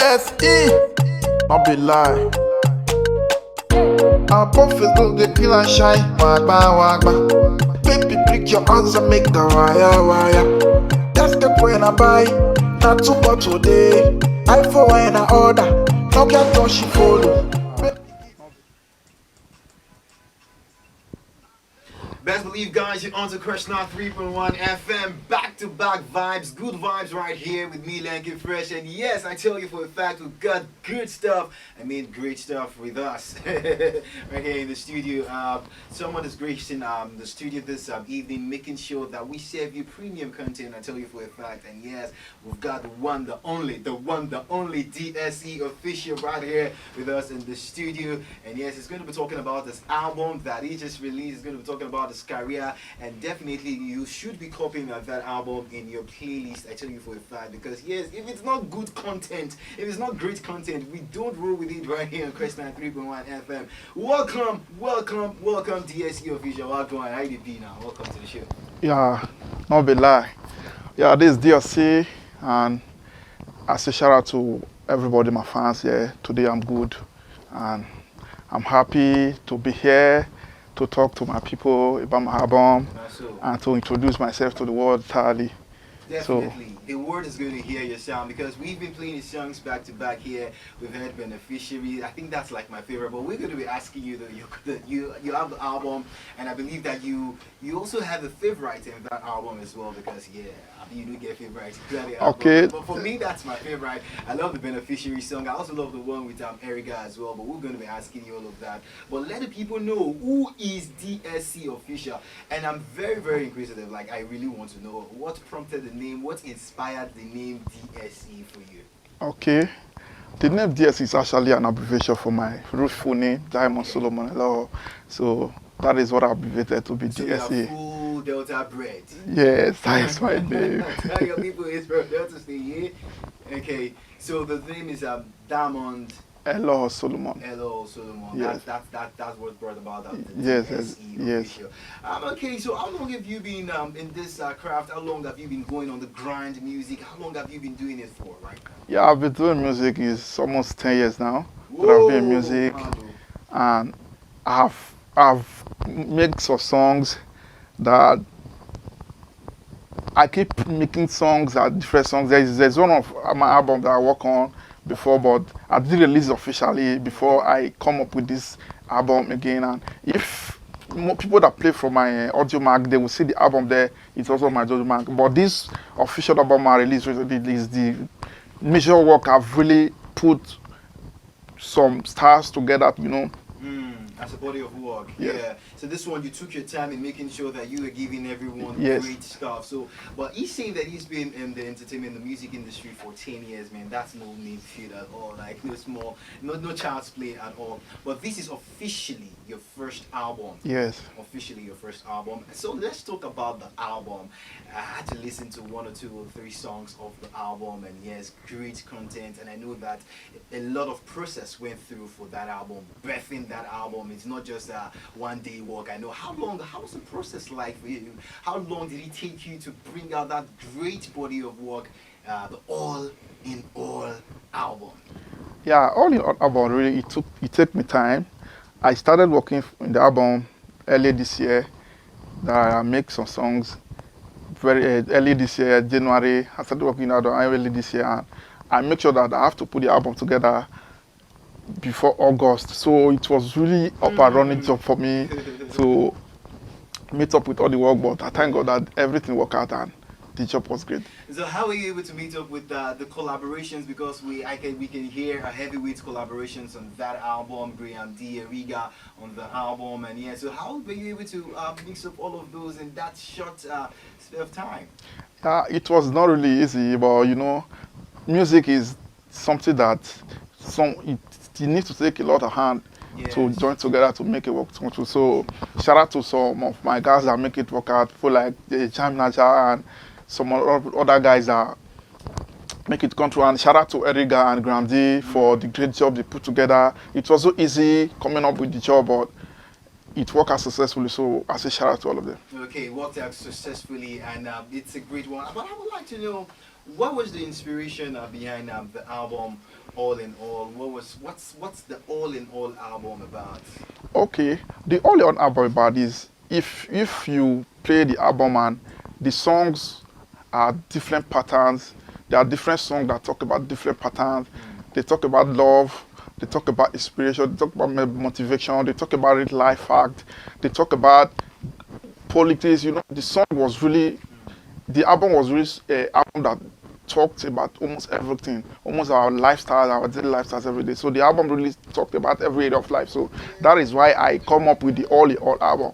DSE, not be lie. Our profits go the kill and shine. Wagba, wagba. Baby, pick your hands and make the wire. That's the point I buy. Not too much today. I for when I order. No can touch she follow. Best believe, guys, you're on to Crush Now 3.1 FM. Back-to-back vibes, good vibes right here with me, Lanky Fresh. And yes, I tell you for a fact, we've got good stuff. I mean, great stuff with us right here in the studio. Someone is gracing the studio this evening, making sure that we serve you premium content. I tell you for a fact. And yes, we've got the one, the only DSE official right here with us in the studio. And yes, it's going to be talking about this album that he just released. It's going to be talking about his career, and definitely you should be copying that album in your playlist. I tell you for a fact, because yes, if it's not good content, if it's not great content, we don't roll with it right here on Crush Now 3.1 FM. Welcome DSE official. Welcome, how you be now? Welcome to the show. Yeah, not be lie. Yeah, this is DSE, and I say shout out to everybody, my fans here. Today I'm good, and I'm happy to be here to talk to my people about my album and to introduce myself to the world entirely. Definitely. The world is going to hear your sound, because we've been playing his songs back to back here. We've heard Beneficiary. I think that's like my favorite, but we're going to be asking you that you have the album, and I believe that you also have a favorite in that album as well, because yeah, you do get favorites. Okay. But for me, that's my favorite. I love the Beneficiary song. I also love the one with Erica as well, but we're going to be asking you all of that. But let the people know, who is DSE official? And I'm very, very inquisitive. Like, I really want to know what prompted the name, what inspired the name DSE for you? Okay. The name DSE is actually an abbreviation for my full name, Diamond Solomon Elo. So that is what I abbreviated to be so DSE. You are full Delta bred. Yes, that is my name. Tell your people it's from Delta State, yeah? Okay, so the name is Diamond Elo Solomon. Elo Solomon. Yes. That's what brought about that. Yes, yes. Okay, so how long have you been in this craft? How long have you been going on the grind music? How long have you been doing it for, right? Yeah, I've been doing music is almost 10 years now. That I've been in music, and I've made some songs that I keep making songs, different songs. There's one of my album that I work on before, but I did release officially before I come up with this album again. And if more people that play from my audio mark, they will see the album there. It's also my audio mark. But this official album I released recently is the major work. I've really put some stars together, you know. As a body of work. Yes. Yeah. So this one, you took your time in making sure that you were giving everyone Yes. great stuff. So, but he's saying that he's been in the entertainment, the music industry for 10 years, man. That's no mean feat at all. Like, no small, no child's play at all. But this is officially your first album. Yes. Officially your first album. So let's talk about the album. I had to listen to 1 or 2 or 3 songs of the album, and yes, great content. And I know that a lot of process went through for that album, birthing that album. It's not just a one-day work. I know. How was the process like for you? How long did it take you to bring out that great body of work, the all-in-all album? Yeah, all in all album really it took me time. I started working in the album early this year. That I make some songs very early this year, January. I started working on the album early this year, and I make sure that I have to put the album together before August. So it was really up and running job for me to meet up with all the work, but I thank God that everything worked out and the job was great. So how were you able to meet up with the collaborations? Because we can hear a heavyweight collaborations on that album, Graham D, Eriga on the album, and yeah. So how were you able to mix up all of those in that short spell of time? It was not really easy, but you know, music is something that you need to take a lot of hand to join together to make it work. So shout out to some of my guys that make it work out, for like the Jam Naja and some other guys that make it come through. And shout out to Eriga and Graham D for the great job they put together. It was so easy coming up with the job, but it worked out successfully. So I say shout out to all of them. Okay, it worked out successfully, and it's a great one. But I would like to know, What was the inspiration behind the album All in All? What's the All in All album about? Okay, the only on album about is if you play the album and the songs are different patterns. There are different songs that talk about different patterns. They talk about love. They talk about inspiration. They talk about motivation. They talk about it life fact. They talk about politics. You know, the song was really, the album was really an album that talked about almost everything, almost our lifestyle, our daily lifestyles every day. So the album really talked about every area of life. So that is why I come up with the All in All album.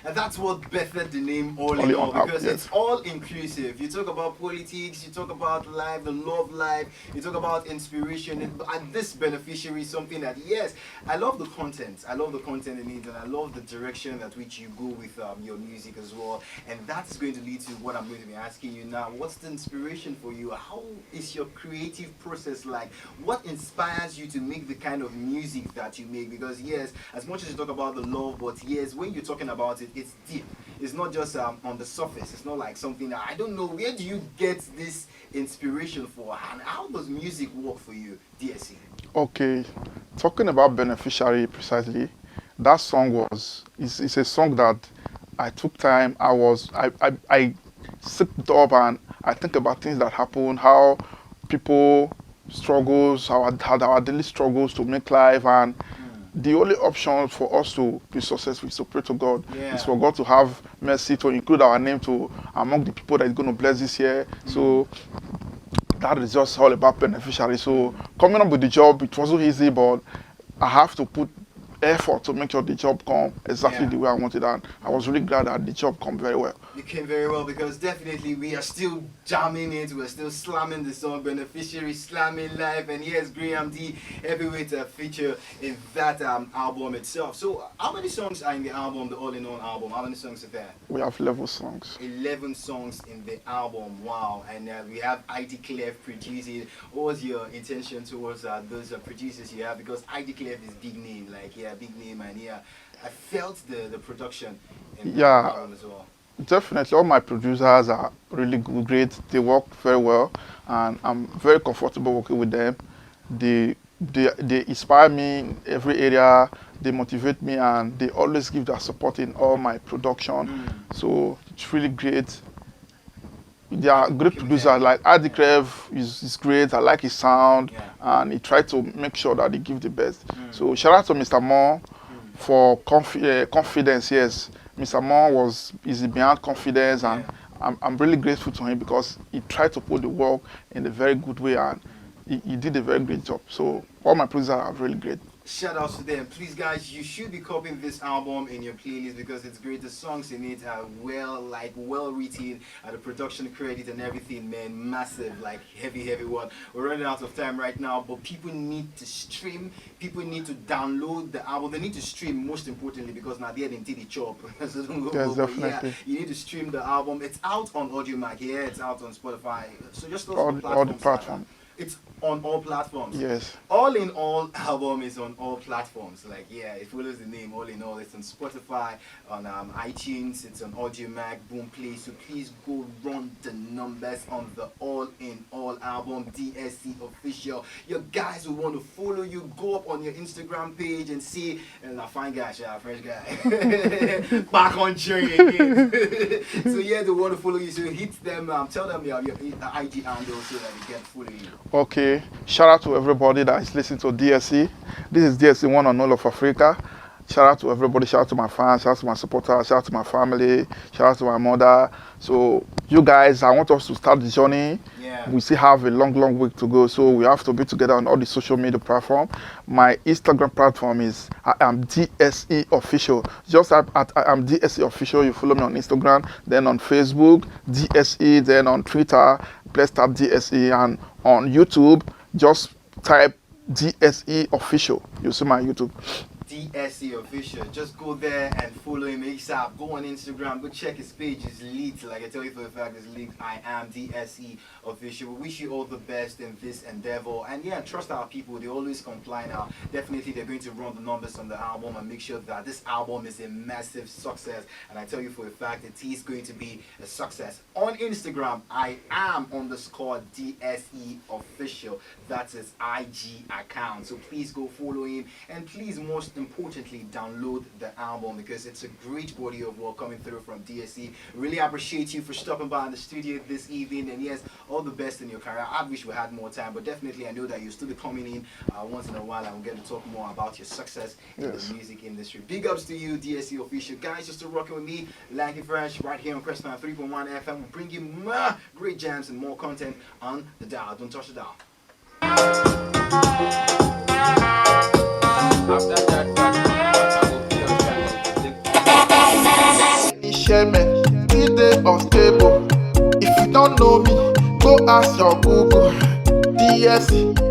And that's what birthed the name All in All in All, All, because yes. it's all inclusive. You talk about politics, you talk about life, the love life, you talk about inspiration, and this beneficiary is something that, yes, I love the content. I love the content in it, and I love the direction at which you go with your music as well. And that's going to lead to what I'm going to be asking you now. What's the inspiration for you? How is your creative process like? What inspires you to make the kind of music that you make? Because, yes, as much as you talk about the love, but yes, when you're talking about it, it's deep. It's not just on the surface. It's not like something that, I don't know, where do you get this inspiration for? And how does music work for you, DSE? Okay, talking about beneficiary precisely, that song was it's a song that I took time. I sit up and I think about things that happen, how people struggles, our daily struggles to make life, and the only option for us to be successful is to pray to God. Yeah. Is for God to have mercy, to include our name to among the people that is going to bless this year. So that is just all about beneficiary. So coming up with the job, it wasn't easy, but I have to put effort to make sure the job come exactly Yeah. the way I wanted, and I was really glad that the job come very well. You came very well, because definitely we are still jamming it, we're still slamming the song Beneficiary, slamming live, and yes, Graham D heavyweight feature in that album itself. So how many songs are in the album, the All in All album? How many songs are there? We have level songs. 11 songs in the album. Wow. And we have ID Clef producing. What was your intention towards those producers you have? Because ID Clef is big name, like, yeah, big name, and yeah, I felt the production in the Yeah. album as well. Definitely, all my producers are really good, great. They work very well, and I'm very comfortable working with them. They inspire me in every area. They motivate me, and they always give their support in all my production. So it's really great. They are great producers. Like Adi Krev is great. I like his sound, and he tried to make sure that he give the best. So shout out to Mr. Moore for confidence. Yes, Mr. Moore is beyond confidence, and I'm really grateful to him because he tried to put the work in a very good way, and he did a very great job. So all my producers are really great. Shout outs to them. Please, guys, you should be copying this album in your playlist because it's great. The songs in it are well written. The production credit and everything, man, massive, like heavy one. We're running out of time right now, but people need to stream. People need to download the album. They need to stream, most importantly, because now they're in the chop. So don't go. Yes, But definitely. yeah, you need to stream the album. It's out on AudioMac. Yeah, it's out on Spotify. So just those All the platforms. platforms. It's on all platforms. Yes. All in All album is on all platforms. Like, yeah, it follows the name All in All. It's on Spotify, on iTunes, it's on AudioMac, Boomplay. So please go run the numbers on the All in All album, DSE-OFFICIal. Your guys who want to follow you, go up on your Instagram page and see, and a fine guy, fresh guy, back on train again. So yeah, they want to follow you. So hit them, tell them your IG handle so that they can follow you. Okay, shout out to everybody that is listening to DSE. This is DSE One and All of Africa. Shout out to everybody, shout out to my fans, shout out to my supporters, shout out to my family, shout out to my mother. So you guys, I want us to start the journey. Yeah. We still have a long week to go, so we have to be together on all the social media platforms. My Instagram platform is I am DSE-OFFICIal. Just at I am DSE-OFFICIal. You follow me on Instagram, then on Facebook, DSE, then on Twitter, let's type DSE, and on YouTube, just type DSE-OFFICIal. You see my YouTube. DSE Official. Just go there and follow him ASAP. Go on Instagram, go check his page. It's lit. Like I tell you for a fact, it's lit. I am DSE Official. We wish you all the best in this endeavor. And yeah, trust our people. They always comply now. Definitely, they're going to run the numbers on the album and make sure that this album is a massive success. And I tell you for a fact, it is going to be a success. On Instagram, I am _ DSE Official. That's his IG account. So please go follow him. And please, most importantly, download the album because it's a great body of work coming through from DSE. Really appreciate you for stopping by in the studio this evening, and yes, all the best in your career. I wish we had more time, but definitely I know that you'll still be coming in once in a while and we'll get to talk more about your success in the music industry. Big ups to you, DSE Official. Guys, just to rocking with me, Lanky Fresh, right here on Crest 3.1 FM. We'll bring you more great jams and more content on the dial. Don't touch the dial. Shame, this day unstable. If you don't know me, go ask your Google. DSE.